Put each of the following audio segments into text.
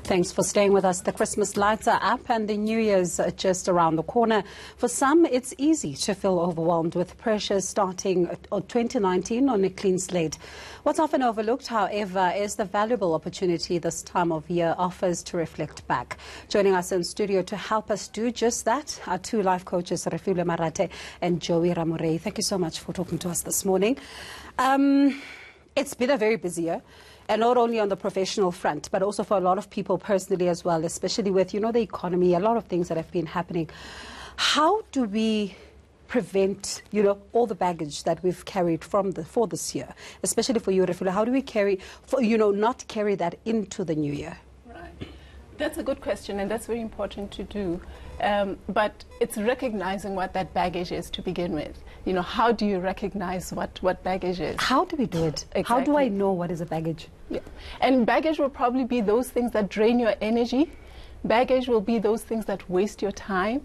Thanks for staying with us. The Christmas lights are up and the New Year's just around the corner. For some, it's easy to feel overwhelmed with pressure starting 2019 on a clean slate. What's often overlooked, however, is the valuable opportunity this time of year offers to reflect back. Joining us in studio to help us do just that are two life coaches, Refilwe Marathe and Ramorei. Thank you so much for talking to us this morning. It's been a very busy year. And not only on the professional front, but also for a lot of people personally as well, especially with, the economy, a lot of things that have been happening. How do we prevent, all the baggage that we've carried for this year, especially for you, Refilwe? How do we not carry that into the new year? Right. That's a good question, and that's very important to do. But it's recognizing what that baggage is to begin with. How do you recognize what baggage is? How do we do it? Exactly. How do I know what is a baggage? Yeah. And baggage will probably be those things that drain your energy. Baggage will be those things that waste your time.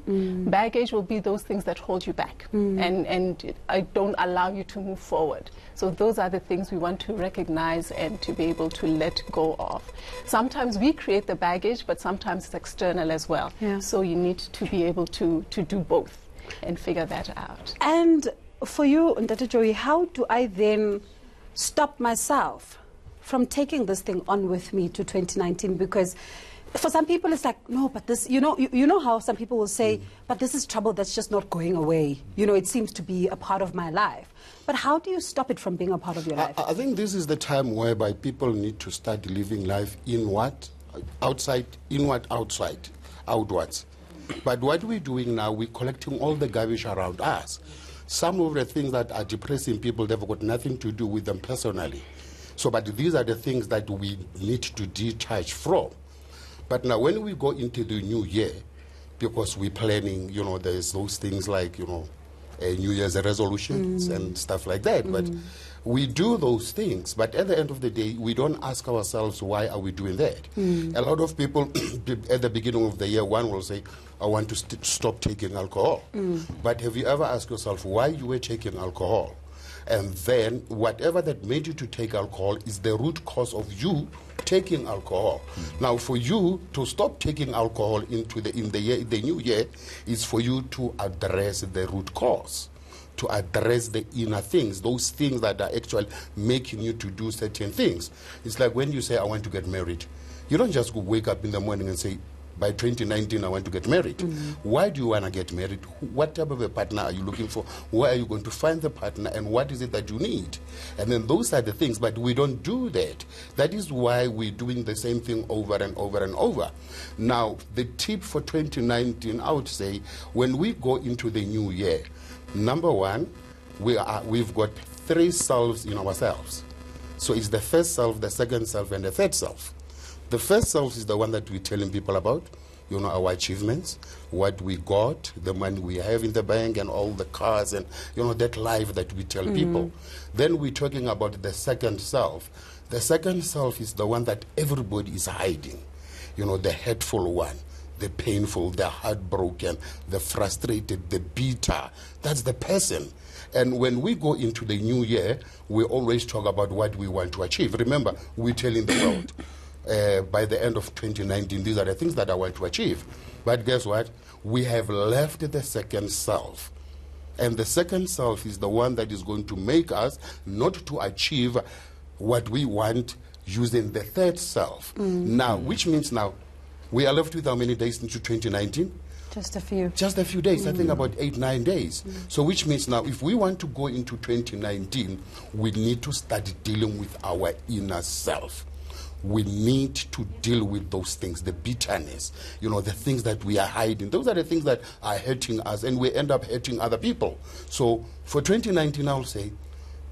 Baggage will be those things that hold you back and don't allow you to move forward. So those are the things we want to recognize and to be able to let go of. Sometimes we create the baggage, but sometimes it's external as well. Yeah. So you need to be able to do both and figure that out. And for you, Ndata Joey, how do I then stop myself from taking this thing on with me to 2019? Because for some people it's like, no, but this, you know how some people will say, but this is trouble that's just not going away. It seems to be a part of my life. But how do you stop it from being a part of your life? I think this is the time whereby people need to start living life inward, outside, inward, outside, outwards. But what we're doing now, we're collecting all the garbage around us. Some of the things that are depressing people, they've got nothing to do with them personally. So, but these are the things that we need to detach from. But now when we go into the new year, because we're planning, there's those things like, New Year's resolutions and stuff like that. But we do those things. But at the end of the day, we don't ask ourselves, why are we doing that? A lot of people, at the beginning of the year, one will say, I want to stop taking alcohol. But have you ever asked yourself why you were taking alcohol? And then whatever that made you to take alcohol is the root cause of you taking alcohol. Now, for you to stop taking alcohol in the new year is for you to address the root cause, to address the inner things, those things that are actually making you to do certain things. It's like when you say, I want to get married. You don't just go wake up in the morning and say, by 2019, I want to get married. Why do you want to get married? What type of a partner are you looking for? Where are you going to find the partner? And what is it that you need? And then those are the things, but we don't do that. That is why we're doing the same thing over and over and over. Now, the tip for 2019, I would say, when we go into the new year, number one, we've got 3 selves in ourselves. So it's the first self, the second self, and the third self. The first self is the one that we're telling people about, our achievements, what we got, the money we have in the bank, and all the cars, and, that life that we tell people. Then we're talking about the second self. The second self is the one that everybody is hiding, the hurtful one, the painful, the heartbroken, the frustrated, the bitter. That's the person. And when we go into the new year, we always talk about what we want to achieve. Remember, we're telling the world, by the end of 2019, these are the things that I want to achieve. But guess what? We have left the second self. And the second self is the one that is going to make us not to achieve what we want using the third self. Now, which means now, we are left with how many days into 2019? Just a few. Just a few days. I think about 8-9 days. So which means now, if we want to go into 2019, we need to start dealing with our inner self. We need to deal with those things, the bitterness, the things that we are hiding. Those are the things that are hurting us, and we end up hurting other people. So for 2019, I'll say,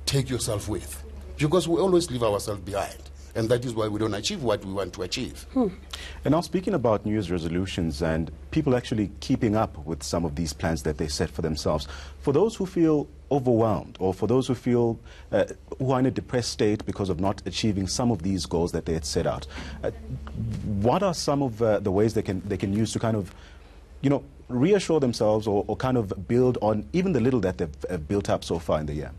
take yourself with, because we always leave ourselves behind. And that is why we don't achieve what we want to achieve. And now, speaking about New Year's resolutions and people actually keeping up with some of these plans that they set for themselves, for those who feel overwhelmed, or for those who feel who are in a depressed state because of not achieving some of these goals that they had set out, what are some of the ways they can use to kind of, reassure themselves or kind of build on even the little that they've built up so far in the year?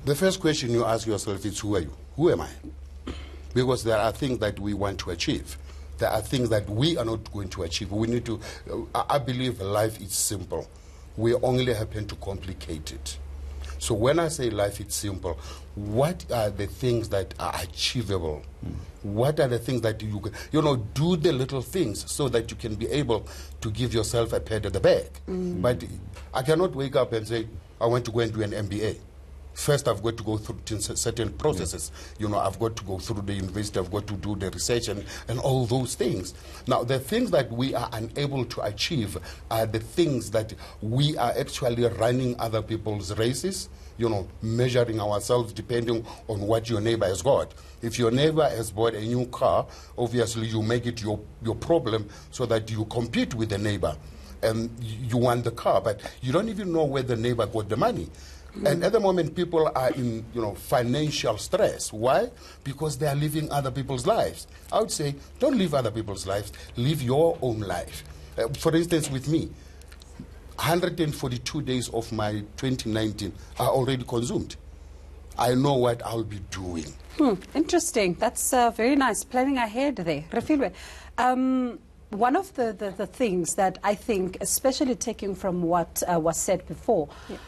The first question you ask yourself is, who are you? Who am I? because there are things that we want to achieve. There are things that we are not going to achieve. We need to, I believe life is simple. We only happen to complicate it. So when I say life is simple, what are the things that are achievable? What are the things that you can, do the little things so that you can be able to give yourself a pat at the back. But I cannot wake up and say, I want to go and do an MBA. First, I've got to go through certain processes. I've got to go through the university, I've got to do the research and all those things. Now, the things that we are unable to achieve are the things that we are actually running other people's races, measuring ourselves depending on what your neighbor has got. If your neighbor has bought a new car, obviously you make it your problem so that you compete with the neighbor and you want the car, but you don't even know where the neighbor got the money. And at the moment, people are in financial stress. Why? Because they are living other people's lives. I would say, don't live other people's lives. Live your own life. For instance, with me, 142 days of my 2019 are already consumed. I know what I'll be doing. Interesting. That's very nice. Planning ahead there. Refilwe, one of the things that I think, especially taking from what was said before, yes.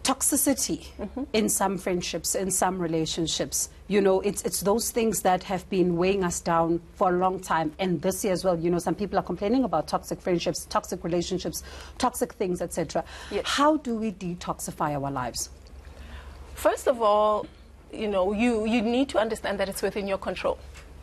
Toxicity in some friendships, in some relationships. It's those things that have been weighing us down for a long time. And this year as well, some people are complaining about toxic friendships, toxic relationships, toxic things, etc. Yes. How do we detoxify our lives? First of all, you need to understand that it's within your control.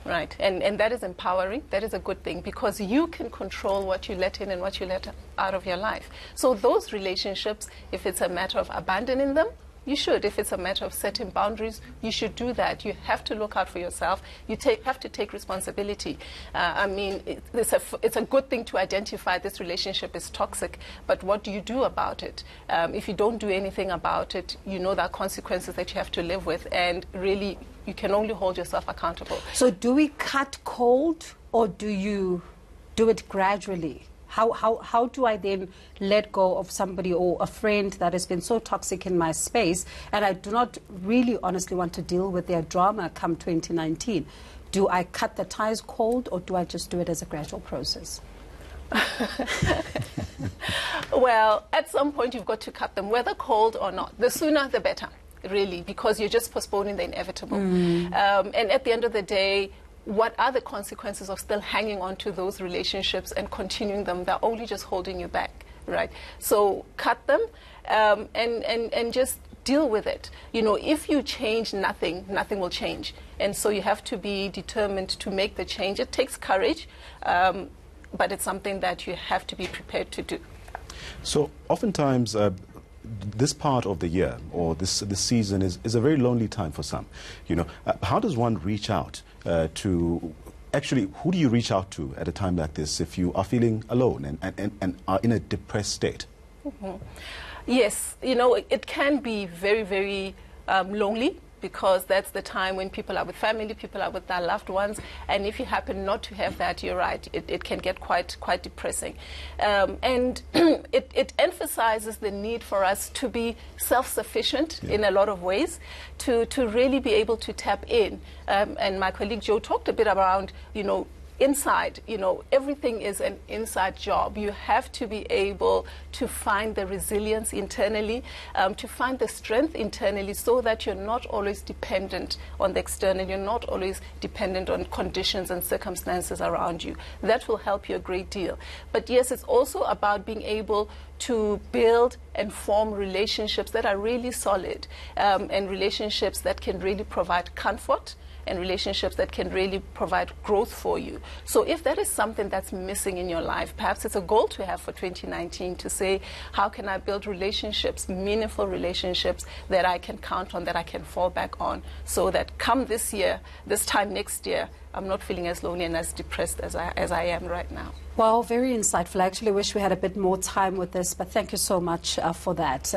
Right, and that is empowering. That is a good thing because you can control what you let in and what you let out of your life. So those relationships, if it's a matter of abandoning them, you should. If it's a matter of setting boundaries, you should do that. You have to look out for yourself. You have to take responsibility. It's a good thing to identify this relationship is toxic, but what do you do about it? If you don't do anything about it, there are consequences that you have to live with, and really, you can only hold yourself accountable. So do we cut cold, or do you do it gradually? How do I then let go of somebody or a friend that has been so toxic in my space, and I do not really honestly want to deal with their drama come 2019? Do I cut the ties cold, or do I just do it as a gradual process? Well, at some point you've got to cut them, whether cold or not. The sooner the better, really, because you're just postponing the inevitable. And at the end of the day, what are the consequences of still hanging on to those relationships and continuing them? They're only just holding you back, right? So cut them and just deal with it. If you change nothing will change. And so you have to be determined to make the change. It takes courage, but it's something that you have to be prepared to do. So oftentimes, this part of the year or this season is a very lonely time for some. How does one reach out to actually, who do you reach out to at a time like this if you are feeling alone and are in a depressed state? Yes, it can be very, very lonely, because that's the time when people are with family, people are with their loved ones, and if you happen not to have that, you're right, it can get quite depressing. And it emphasizes the need for us to be self-sufficient in a lot of ways, to really be able to tap in. And my colleague Joe talked a bit around, inside, everything is an inside job. You have to be able to find the resilience internally, to find the strength internally, so that you're not always dependent on the external, you're not always dependent on conditions and circumstances around you. That will help you a great deal. But yes, it's also about being able to build and form relationships that are really solid, and relationships that can really provide comfort, and relationships that can really provide growth for you. So if that is something that's missing in your life, perhaps it's a goal to have for 2019 to say, how can I build relationships, meaningful relationships that I can count on, that I can fall back on, so that come this year, this time next year, I'm not feeling as lonely and as depressed as I am right now. Well, very insightful. I actually wish we had a bit more time with this, but thank you so much for that.